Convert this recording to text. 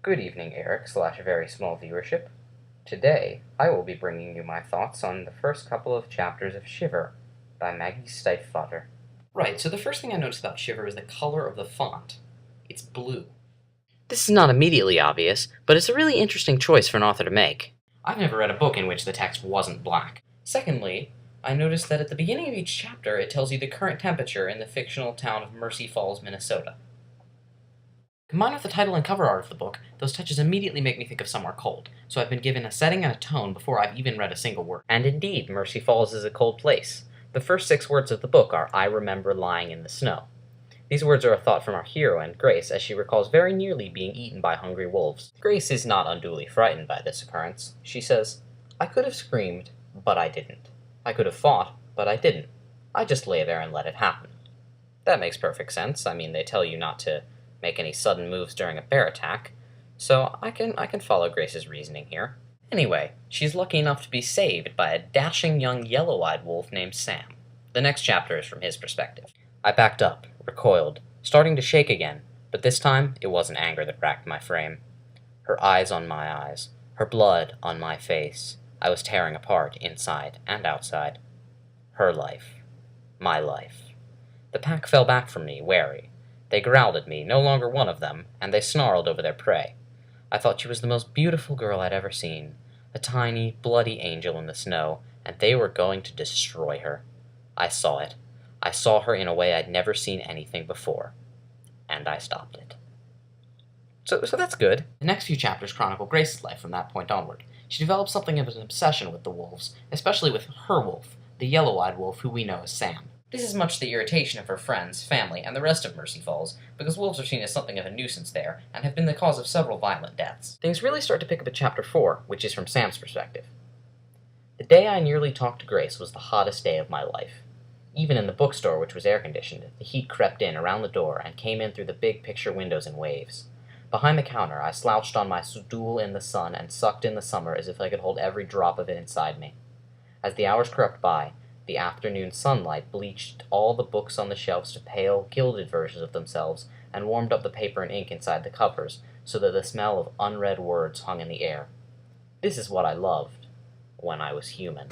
Good evening, Eric / very small viewership. Today, I will be bringing you my thoughts on the first couple of chapters of Shiver by Maggie Stiefvater. Right, so the first thing I noticed about Shiver is the color of the font. It's blue. This is not immediately obvious, but it's a really interesting choice for an author to make. I've never read a book in which the text wasn't black. Secondly, I noticed that at the beginning of each chapter it tells you the current temperature in the fictional town of Mercy Falls, Minnesota. Combined with the title and cover art of the book, those touches immediately make me think of somewhere cold, so I've been given a setting and a tone before I've even read a single word. And indeed, Mercy Falls is a cold place. The first 6 words of the book are, "I remember lying in the snow." These words are a thought from our heroine, Grace, as she recalls very nearly being eaten by hungry wolves. Grace is not unduly frightened by this occurrence. She says, "I could have screamed, but I didn't. I could have fought, but I didn't. I just lay there and let it happen." That makes perfect sense. I mean, they tell you not to make any sudden moves during a bear attack, so I can follow Grace's reasoning here. Anyway, she's lucky enough to be saved by a dashing young yellow-eyed wolf named Sam. The next chapter is from his perspective. I backed up, recoiled, starting to shake again, but this time it wasn't anger that racked my frame. Her eyes on my eyes, her blood on my face. I was tearing apart, inside and outside. Her life. My life. The pack fell back from me, wary. They growled at me, no longer one of them, and they snarled over their prey. I thought she was the most beautiful girl I'd ever seen, a tiny, bloody angel in the snow, and they were going to destroy her. I saw it. I saw her in a way I'd never seen anything before, and I stopped it. So that's good. The next few chapters chronicle Grace's life from that point onward. She develops something of an obsession with the wolves, especially with her wolf, the yellow-eyed wolf who we know as Sam. This is much to the irritation of her friends, family, and the rest of Mercy Falls, because wolves are seen as something of a nuisance there, and have been the cause of several violent deaths. Things really start to pick up at chapter 4, which is from Sam's perspective. The day I nearly talked to Grace was the hottest day of my life. Even in the bookstore, which was air-conditioned, the heat crept in around the door and came in through the big picture windows in waves. Behind the counter, I slouched on my stool in the sun and sucked in the summer as if I could hold every drop of it inside me. As the hours crept by, the afternoon sunlight bleached all the books on the shelves to pale, gilded versions of themselves and warmed up the paper and ink inside the covers so that the smell of unread words hung in the air. This is what I loved when I was human.